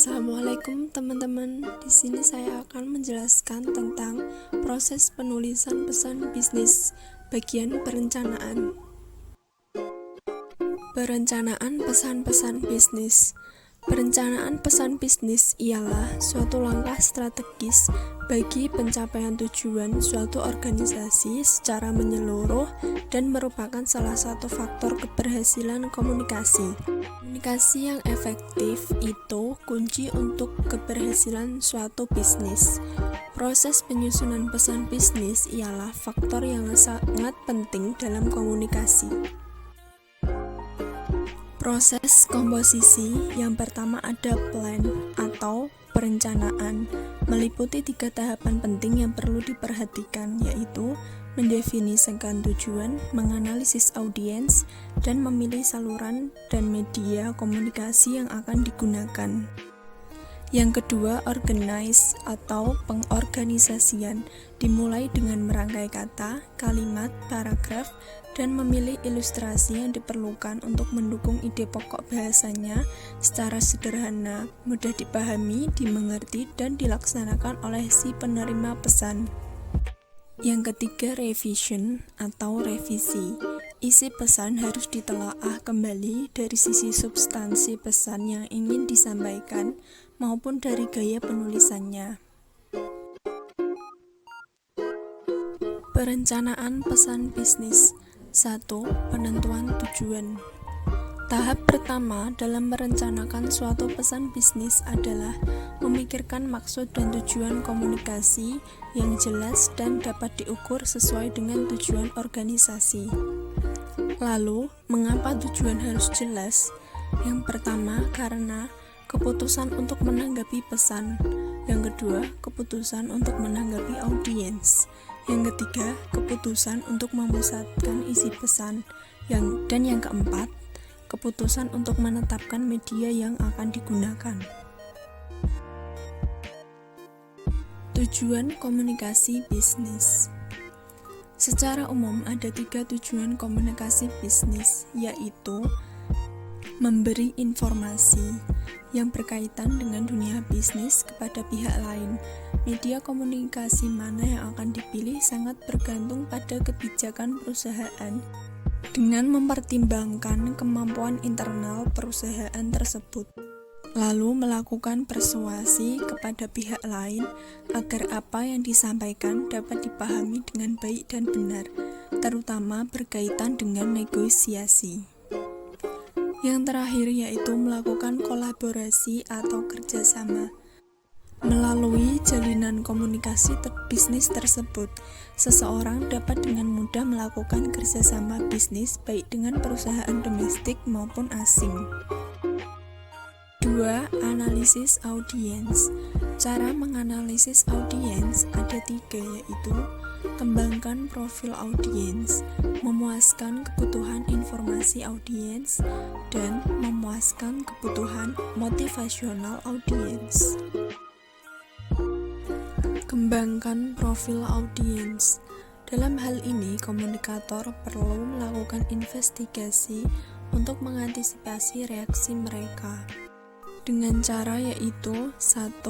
Assalamualaikum teman-teman. Di sini saya akan menjelaskan tentang proses penulisan pesan bisnis, bagian perencanaan. Perencanaan pesan-pesan bisnis. Perencanaan pesan bisnis ialah suatu langkah strategis bagi pencapaian tujuan suatu organisasi secara menyeluruh dan merupakan salah satu faktor keberhasilan komunikasi. Komunikasi yang efektif itu kunci untuk keberhasilan suatu bisnis. Proses penyusunan pesan bisnis ialah faktor yang sangat penting dalam komunikasi. Proses komposisi yang pertama ada plan atau perencanaan, meliputi 3 tahapan penting yang perlu diperhatikan, yaitu mendefinisikan tujuan, menganalisis audiens, dan memilih saluran dan media komunikasi yang akan digunakan. Yang kedua, organize atau pengorganisasian, dimulai dengan merangkai kata, kalimat, paragraf, dan memilih ilustrasi yang diperlukan untuk mendukung ide pokok bahasanya secara sederhana, mudah dipahami, dimengerti, dan dilaksanakan oleh si penerima pesan. Yang ketiga, revision atau revisi. Isi pesan harus ditelaah kembali dari sisi substansi pesan yang ingin disampaikan maupun dari gaya penulisannya. Perencanaan pesan bisnis. 1. Penentuan tujuan. Tahap pertama dalam merencanakan suatu pesan bisnis adalah memikirkan maksud dan tujuan komunikasi yang jelas dan dapat diukur sesuai dengan tujuan organisasi. Lalu, mengapa tujuan harus jelas? Yang pertama, karena keputusan untuk menanggapi pesan. Yang kedua, keputusan untuk menanggapi audiens. Yang ketiga, keputusan untuk memusatkan isi pesan. Dan yang keempat, keputusan untuk menetapkan media yang akan digunakan. Tujuan komunikasi bisnis. Secara umum ada 3 tujuan komunikasi bisnis, yaitu memberi informasi yang berkaitan dengan dunia bisnis kepada pihak lain. Media komunikasi mana yang akan dipilih sangat bergantung pada kebijakan perusahaan dengan mempertimbangkan kemampuan internal perusahaan tersebut. Lalu melakukan persuasi kepada pihak lain agar apa yang disampaikan dapat dipahami dengan baik dan benar, terutama berkaitan dengan negosiasi. Yang terakhir yaitu melakukan kolaborasi atau kerjasama. Melalui jalinan komunikasi bisnis tersebut, seseorang dapat dengan mudah melakukan kerjasama bisnis baik dengan perusahaan domestik maupun asing. 2. Analisis audiens. Cara menganalisis audiens ada 3, yaitu kembangkan profil audiens, memuaskan kebutuhan informasi audiens, dan memuaskan kebutuhan motivasional audiens. Kembangkan profil audiens. Dalam hal ini, komunikator perlu melakukan investigasi untuk mengantisipasi reaksi mereka. Dengan cara yaitu 1.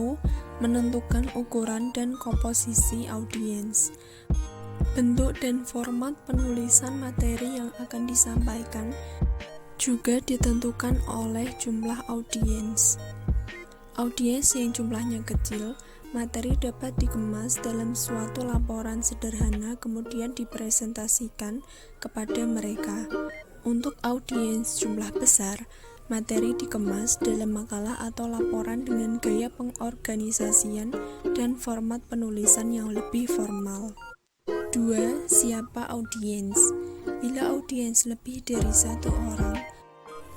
Menentukan ukuran dan komposisi audiens. Bentuk dan format penulisan materi yang akan disampaikan juga ditentukan oleh jumlah audiens. Audiens yang jumlahnya kecil, materi dapat dikemas dalam suatu laporan sederhana kemudian dipresentasikan kepada mereka. Untuk audiens jumlah besar, materi dikemas dalam makalah atau laporan dengan gaya pengorganisasian dan format penulisan yang lebih formal. 2. Siapa audiens? Bila audiens lebih dari 1 orang,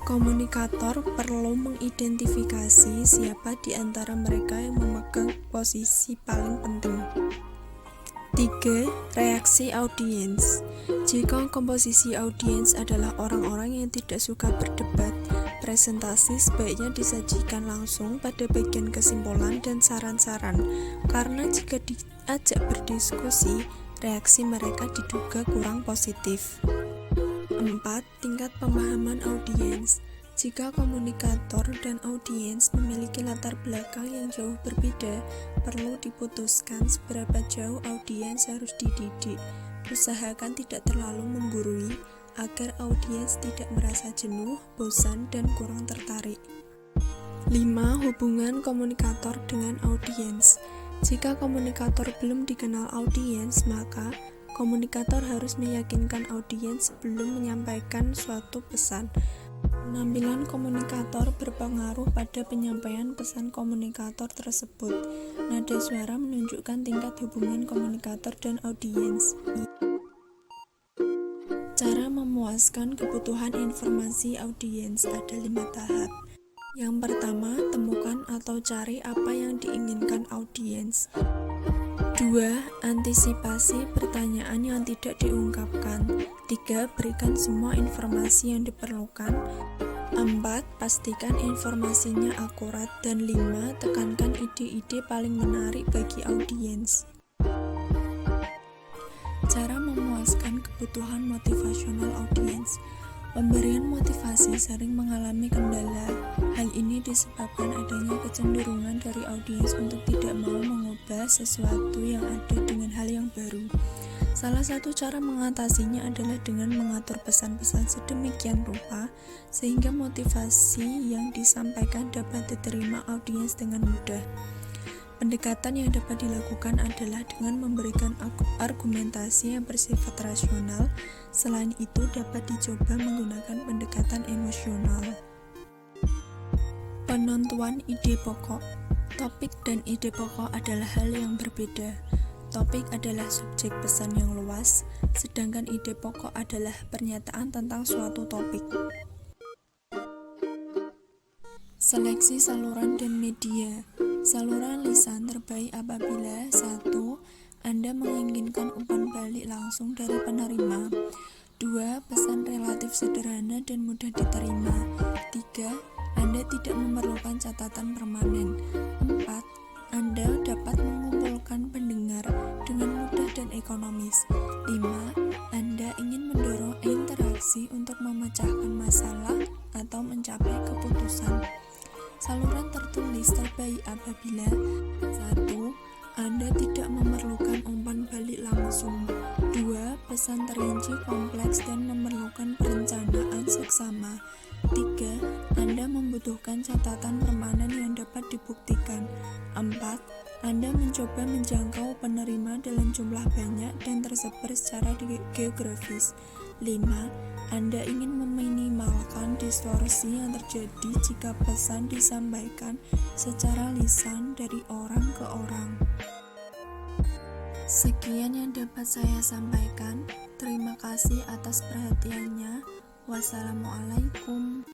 komunikator perlu mengidentifikasi siapa di antara mereka yang memegang posisi paling penting. 3. Reaksi audiens. Jika komposisi audiens adalah orang-orang yang tidak suka berdebat, presentasi sebaiknya disajikan langsung pada bagian kesimpulan dan saran-saran, karena jika diajak berdiskusi, reaksi mereka diduga kurang positif. 4. Tingkat pemahaman audiens. Jika komunikator dan audiens memiliki latar belakang yang jauh berbeda, perlu diputuskan seberapa jauh audiens harus dididik. Usahakan tidak terlalu menggurui, agar audiens tidak merasa jenuh, bosan, dan kurang tertarik. 5. Hubungan komunikator dengan audiens. Jika komunikator belum dikenal audiens, maka komunikator harus meyakinkan audiens sebelum menyampaikan suatu pesan. Penampilan komunikator berpengaruh pada penyampaian pesan komunikator tersebut. Nada suara menunjukkan tingkat hubungan komunikator dan audiens. Cara memuaskan kebutuhan informasi audiens ada 5 tahap. Yang pertama, temukan atau cari apa yang diinginkan audiens. 2. Antisipasi pertanyaan yang tidak diungkapkan. 3. Berikan semua informasi yang diperlukan. 4. Pastikan informasinya akurat. Dan 5. Tekankan ide-ide paling menarik bagi audiens. Cara memuaskan kebutuhan motivasional audiens. Pemberian motivasi sering mengalami kendala. Hal ini disebabkan adanya kecenderungan dari audiens untuk tidak mau mengubah sesuatu yang ada dengan hal yang baru. Salah satu cara mengatasinya adalah dengan mengatur pesan-pesan sedemikian rupa sehingga motivasi yang disampaikan dapat diterima audiens dengan mudah. Pendekatan yang dapat dilakukan adalah dengan memberikan argumentasi yang bersifat rasional. Selain itu, dapat dicoba menggunakan pendekatan emosional. Penentuan ide pokok. Topik dan ide pokok adalah hal yang berbeda. Topik adalah subjek pesan yang luas, sedangkan ide pokok adalah pernyataan tentang suatu topik. Seleksi saluran dan media. Saluran lisan terbaik apabila 1. Anda menginginkan umpan balik langsung dari penerima. 2. Pesan relatif sederhana dan mudah diterima. 3. Anda tidak memerlukan catatan permanen. 4. Anda dapat mengumpulkan pendengar dengan mudah dan ekonomis. 5. Anda ingin mendorong interaksi untuk memecahkan masalah atau mencapai keputusan. Saluran tertulis terbaik apabila 1. Anda tidak memerlukan umpan balik langsung. 2. Pesan terinci kompleks dan memerlukan perencanaan seksama. 3. Anda membutuhkan catatan permanen yang dapat dibuktikan. 4. Anda mencoba menjangkau penerima dalam jumlah banyak dan tersebar secara geografis. 5. Anda ingin meminimalkan distorsi yang terjadi jika pesan disampaikan secara lisan dari orang ke orang. Sekian yang dapat saya sampaikan. Terima kasih atas perhatiannya. Wassalamualaikum.